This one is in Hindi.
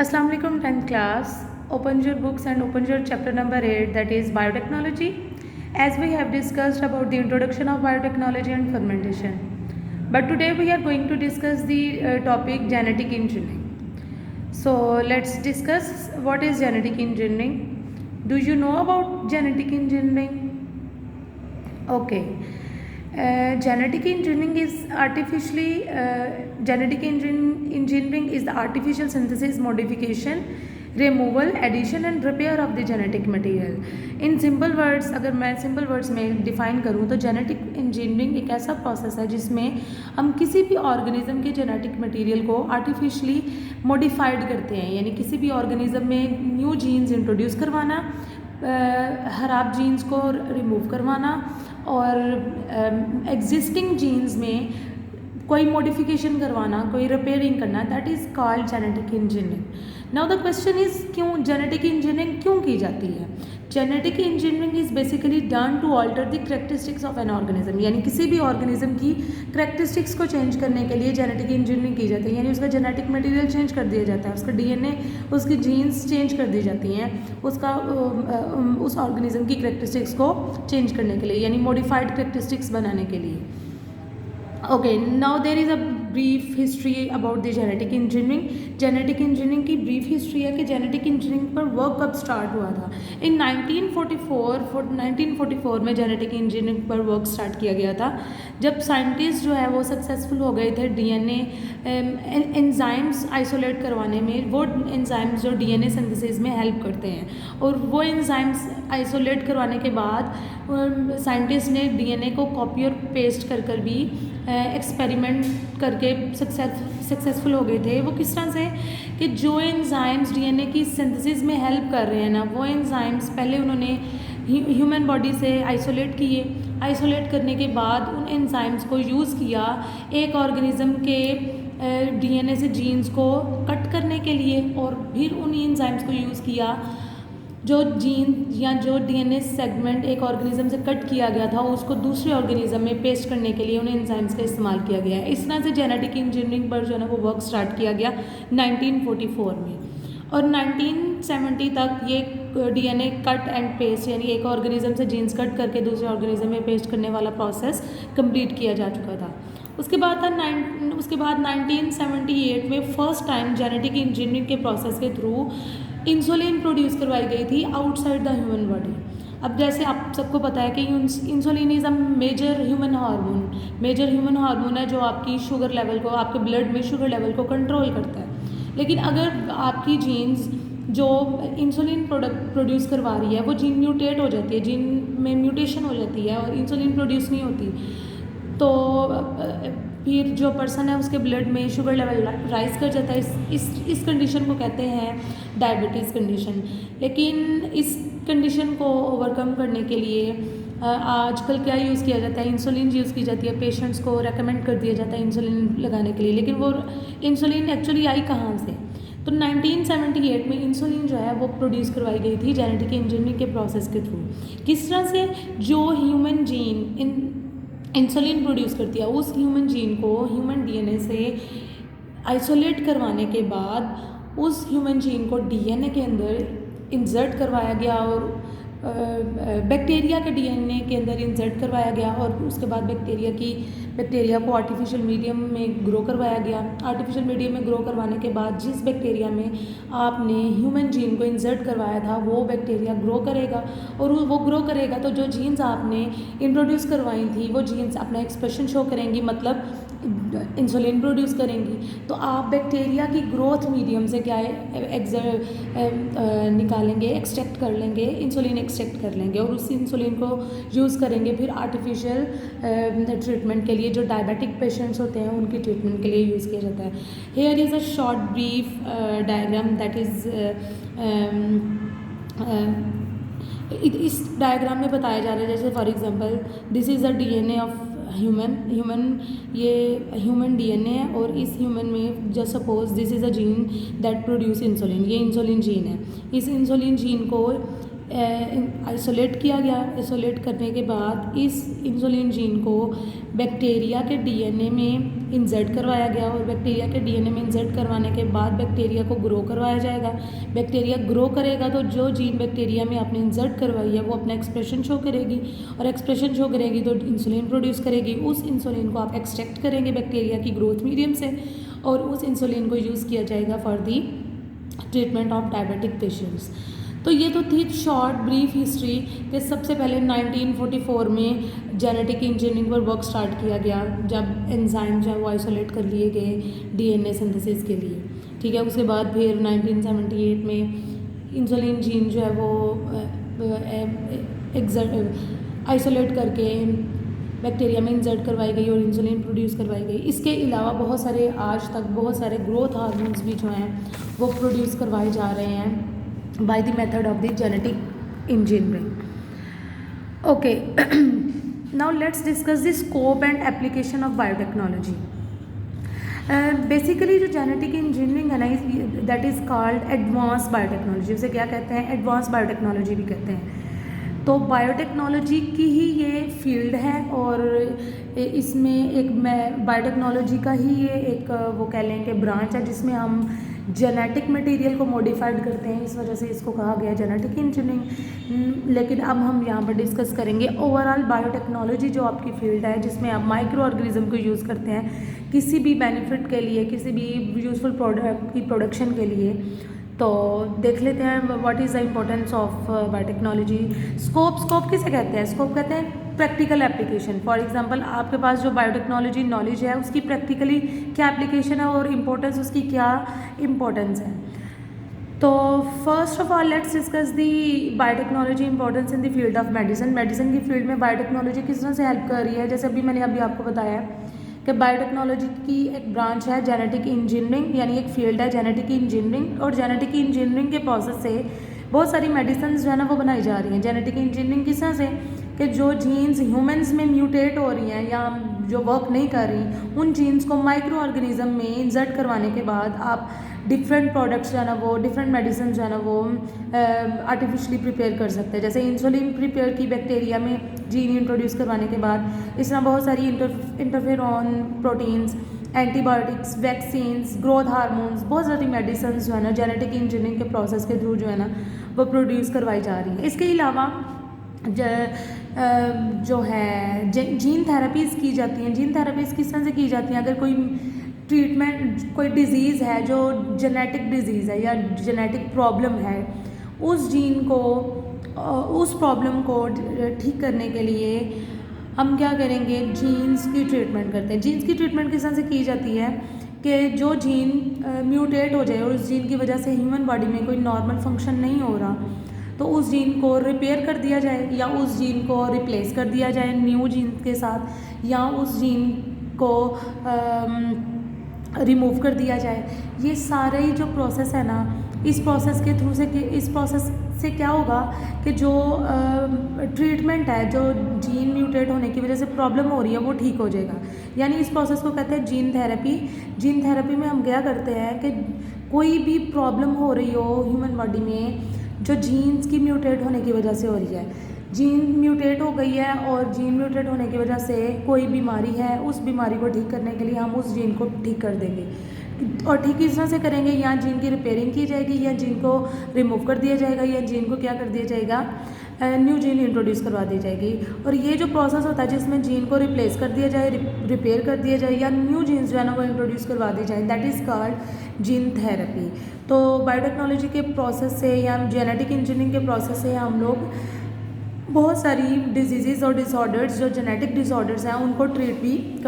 Assalamu alaikum 10th class. Open your books and open your chapter number 8, that is biotechnology. As we have discussed about the introduction of biotechnology and fermentation. But today we are going to discuss the topic genetic engineering. So let's discuss what is genetic engineering. Do you know about genetic engineering? Okay. Genetic engineering is the artificial synthesis, modification, removal, addition and repair of the genetic material. In simple words, अगर मैं simple words में define करूँ तो genetic engineering एक ऐसा process है जिसमें हम किसी भी organism के genetic material को artificially modified करते हैं, यानी किसी भी organism में new genes introduce करवाना, खराब जीन्स को रिमूव करवाना और एग्जिस्टिंग जीन्स में कोई मॉडिफिकेशन करवाना, कोई रिपेयरिंग करना, that is called genetic engineering. Now the question is क्यों जेनेटिक इंजीनियरिंग क्यों की जाती है? Genetic engineering is basically done to alter the characteristics of an organism, यानी किसी भी ऑर्गेनिज्म की करेक्टरिस्टिक्स को चेंज करने के लिए जेनेटिक इंजीनियरिंग की जाती है, यानी उसका जेनेटिक मटेरियल चेंज कर दिया जाता है, उसका डीएनए, उसकी जीन्स चेंज कर दी जाती हैं, उसका उस ऑर्गेनिज्म की करेक्टरिस्टिक्स को चेंज करने के लिए, यानी मॉडिफाइड करेक्टरिस्टिक्स बनाने के लिए। Okay, now there is a brief history about the genetic engineering. Genetic engineering की ब्रीफ हिस्ट्री है कि जेनेटिक इंजीनियरिंग पर वर्क कब स्टार्ट हुआ था। इन 1944 में जेनेटिक इंजीनियरिंग पर वर्क स्टार्ट किया गया था, जब साइंटिस्ट जो है वो सक्सेसफुल हो गए थे डीएनए एंजाइम्स आइसोलेट करवाने में। वो एंजाइम्स जो डीएनए सिंथेसिस में हेल्प करते हैं, और वो एंजाइम्स आइसोलेट करवाने के बाद साइंटिस्ट ने डीएनए को कॉपी और पेस्ट कर भी एक्सपेरिमेंट करके सक्सेसफुल हो गए थे। वो किस तरह से कि जो एंजाइम्स डीएनए की सिंथेसिस में हेल्प कर रहे हैं ना, वो एंजाइम्स पहले उन्होंने ह्यूमन बॉडी से आइसोलेट किए, आइसोलेट करने के बाद उन एंजाइम्स को यूज़ किया एक ऑर्गेनिज्म के डीएनए से जीन्स को कट करने के लिए, और फिर उन एंजाइम्स को यूज़ किया जो जीन या जो डीएनए सेगमेंट एक ऑर्गेनिज्म से कट किया गया था उसको दूसरे ऑर्गेनिज्म में पेस्ट करने के लिए उन एंजाइम्स का इस्तेमाल किया गया है। इस तरह से जेनेटिक इंजीनियरिंग पर जो है ना वो वर्क स्टार्ट किया गया 1944 में, और 1970 तक ये डीएनए कट एंड पेस्ट, यानी एक ऑर्गेनिज्म से जीन्स कट करके दूसरे ऑर्गेनिज्म में पेस्ट करने वाला प्रोसेस कंप्लीट किया जा चुका था। उसके बाद 1978 में फर्स्ट टाइम जेनेटिक इंजीनियरिंग के प्रोसेस के थ्रू इंसुलिन प्रोड्यूस करवाई गई थी आउटसाइड द ह्यूमन बॉडी। अब जैसे आप सबको पता है कि insulin is a major human hormone है जो आपकी शुगर लेवल को, आपके ब्लड में शुगर लेवल को कंट्रोल करता है। लेकिन अगर आपकी जीन्स जो इंसुलिन प्रोड्यूस करवा रही है वो जीन म्यूटेट हो जाती है, जीन में म्यूटेशन हो जाती है और इंसुलिन प्रोड्यूस नहीं होती, तो फिर जो पर्सन है उसके ब्लड में शुगर लेवल राइज कर जाता है। इस कंडीशन को कहते हैं डायबिटीज़ कंडीशन। लेकिन इस कंडीशन को ओवरकम करने के लिए आजकल क्या यूज़ किया जाता है, इंसुलिन यूज़ की जाती है। पेशेंट्स को रेकमेंड कर दिया जाता है इंसुलिन लगाने के लिए। लेकिन वो इंसुलिन एक्चुअली आई कहाँ से? तो 1978 में इंसुलिन जो है वो प्रोड्यूस करवाई गई थी जेनेटिक इंजीनियरिंग के प्रोसेस के थ्रू। किस तरह से? जो ह्यूमन जीन इंसुलिन प्रोड्यूस करती है, उस ह्यूमन जीन को ह्यूमन डीएनए से आइसोलेट करवाने के बाद उस ह्यूमन जीन को डीएनए के अंदर इंसर्ट करवाया गया, और बैक्टीरिया के डीएनए के अंदर इंसर्ट करवाया गया, और उसके बाद बैक्टीरिया को आर्टिफिशियल मीडियम में ग्रो करवाया गया। आर्टिफिशियल मीडियम में ग्रो करवाने के बाद जिस बैक्टीरिया में आपने ह्यूमन जीन को इंसर्ट करवाया था वो बैक्टीरिया ग्रो करेगा, और वो ग्रो करेगा तो जो जीन्स आपने इंट्रोड्यूस करवाई थी वो जीन्स अपना एक्सप्रेशन शो करेंगी, मतलब इंसुलिन प्रोड्यूस करेंगी। तो आप बैक्टीरिया की ग्रोथ मीडियम से क्या निकालेंगे, एक्सट्रैक्ट कर लेंगे, इंसुलिन एक्सट्रैक्ट कर लेंगे, और उस इंसुलिन को यूज़ करेंगे फिर आर्टिफिशियल ट्रीटमेंट के लिए। जो डायबिटिक पेशेंट्स होते हैं उनकी ट्रीटमेंट के लिए यूज़ किया जाता है। Here is a short brief diagram that is इस डायग्राम में बताया जा रहा है, जैसे for example this is a DNA of human, ये ह्यूमन डीएनए है, और इस ह्यूमन में just suppose this is a gene that produce insulin, ये इंसुलिन जीन है। इस इंसुलिन जीन को आइसोलेट किया गया। आइसोलेट करने के बाद इस इंसुलिन जीन को बैक्टीरिया के डीएनए में इंसर्ट करवाया गया और बैक्टीरिया के डीएनए में इंसर्ट करवाने के बाद बैक्टीरिया को ग्रो करवाया जाएगा। बैक्टीरिया ग्रो करेगा तो जो जीन बैक्टीरिया में आपने इंसर्ट करवाई है वो अपना एक्सप्रेशन शो करेगी और एक्सप्रेशन शो करेगी तो इंसुलिन प्रोड्यूस करेगी। उस इंसुलिन को आप एक्सट्रैक्ट करेंगे बैक्टीरिया की ग्रोथ मीडियम से और उस इंसुलिन को यूज़ किया जाएगा for the treatment of diabetic patients. तो ये तो थी शॉर्ट ब्रीफ हिस्ट्री कि सबसे पहले 1944 में जेनेटिक इंजीनियरिंग पर वर्क स्टार्ट किया गया जब एंजाइम जो है वो आइसोलेट कर लिए गए डीएनए सिंथेसिस के लिए, ठीक है। उसके बाद फिर 1978 में इंसुलिन जीन जो है वो आइसोलेट करके बैक्टीरिया में इंसर्ट करवाई गई और इंसुलिन प्रोड्यूस करवाई गई। इसके अलावा बहुत सारे आज तक बहुत सारे ग्रोथ हार्मोन्स भी जो हैं वो प्रोड्यूस करवाए जा रहे हैं by the method of the genetic engineering. Okay, now let's discuss the scope and application of biotechnology. Basically जो जेनेटिक इंजीनियरिंग है ना that is called advance biotechnology. उसे क्या कहते हैं? एडवांस बायोटेक्नोलॉजी भी कहते हैं। तो बायोटेक्नोलॉजी की ही ये फील्ड है और इसमें एक बायोटेक्नोलॉजी का ही ये एक वो कह लें कि ब्रांच है जिसमें हम जेनेटिक मटेरियल को मॉडिफाइड करते हैं, इस वजह से इसको कहा गया जेनेटिक इंजीनियरिंग। लेकिन अब हम यहाँ पर डिस्कस करेंगे ओवरऑल बायोटेक्नोलॉजी जो आपकी फील्ड है जिसमें आप माइक्रो ऑर्गेनिज्म को यूज़ करते हैं किसी भी बेनिफिट के लिए, किसी भी यूजफुल प्रोडक्ट की प्रोडक्शन के लिए। तो देख लेते हैं what is the importance of biotechnology. Scope किसे कहते हैं? स्कोप कहते हैं प्रैक्टिकल एप्लीकेशन। फॉर एग्जांपल आपके पास जो बायोटेक्नोलॉजी नॉलेज है उसकी प्रैक्टिकली क्या एप्लीकेशन है और इम्पोर्टेंस उसकी क्या इम्पोर्टेंस है। तो first of all let's discuss the biotechnology importance in the field of medicine. Medicine की फील्ड में बायोटेक्नोलॉजी किस तरह से हेल्प कर रही है? जैसे मैंने अभी आपको बताया कि बायोटेक्नोलॉजी की एक ब्रांच है जेनेटिक इंजीनियरिंग, यानी एक फील्ड है जेनेटिक इंजीनियरिंग और जेनेटिक इंजीनियरिंग के प्रोसेस से बहुत सारी मेडिसिन जो है ना वो बनाई जा रही हैं। जेनेटिक इंजीनियरिंग किस तरह से कि जो जीन्स ह्यूमंस में म्यूटेट हो रही हैं या जो वर्क नहीं कर रही उन जीन्स को माइक्रो ऑर्गेनिज्म में इंसर्ट करवाने के बाद आप डिफरेंट प्रोडक्ट्स जो है ना वो डिफरेंट मेडिसिन जो है ना वो आर्टिफिशियली प्रिपेयर कर सकते हैं। जैसे इंसुलिन प्रिपेयर की बैक्टीरिया में जीन इंट्रोड्यूस करवाने के बाद इस तरह बहुत सारी interferon proteins, antibiotics, vaccines, growth hormones, बहुत सारी मेडिसिन जो है ना जेनेटिक इंजीनियरिंग के प्रोसेस के थ्रू जो है ना वो प्रोड्यूस करवाई जा रही है। इसके अलावा जो है जीन थेरेपीज़ की जाती हैं। जीन थेरेपीज़ किस तरह से की जाती हैं? अगर कोई ट्रीटमेंट कोई डिज़ीज़ है जो जेनेटिक डिज़ीज़ है या जेनेटिक प्रॉब्लम है उस जीन को उस प्रॉब्लम को ठीक करने के लिए हम क्या करेंगे? जीन्स की ट्रीटमेंट करते हैं। जीन्स की ट्रीटमेंट किस तरह से की जाती है कि जो जीन म्यूटेट हो जाए और उस जीन की वजह से ह्यूमन बॉडी में कोई नॉर्मल फंक्शन नहीं हो रहा तो उस जीन को रिपेयर कर दिया जाए या उस जीन को रिप्लेस कर दिया जाए न्यू जीन के साथ या उस जीन को रिमूव कर दिया जाए। ये सारे ही जो प्रोसेस है ना इस प्रोसेस के थ्रू से इस प्रोसेस से क्या होगा कि जो ट्रीटमेंट है जो जीन म्यूटेट होने की वजह से प्रॉब्लम हो रही है वो ठीक हो जाएगा। यानी इस प्रोसेस को कहते हैं जीन थेरेपी। जीन थेरेपी में हम क्या करते हैं कि कोई भी प्रॉब्लम हो रही हो ह्यूमन बॉडी में जो जीन्स की म्यूटेट होने की वजह से हो रही है, जीन म्यूटेट हो गई है और जीन म्यूटेट होने की वजह से कोई बीमारी है उस बीमारी को ठीक करने के लिए हम उस जीन को ठीक कर देंगे। और ठीक इस तरह से करेंगे या जीन की रिपेयरिंग की जाएगी या जीन को रिमूव कर दिया जाएगा या जीन को क्या कर दिया जाएगा न्यू जीन इंट्रोड्यूस करवा दी जाएगी। और ये जो प्रोसेस होता है जिसमें जीन को रिप्लेस कर दिया जाए, रिपेयर कर दिया जाए या न्यू जीन्स जो है ना वो इंट्रोड्यूस करवा दी जाए, that is called gene therapy. तो बायोटेक्नोलॉजी के प्रोसेस से या जेनेटिक इंजीनियरिंग के प्रोसेस से हम लोग बहुत सारी डिजीज़ और डिसऑर्डर्स जो जेनेटिक डिसऑर्डर्स हैं उनको ट्रीट भी कर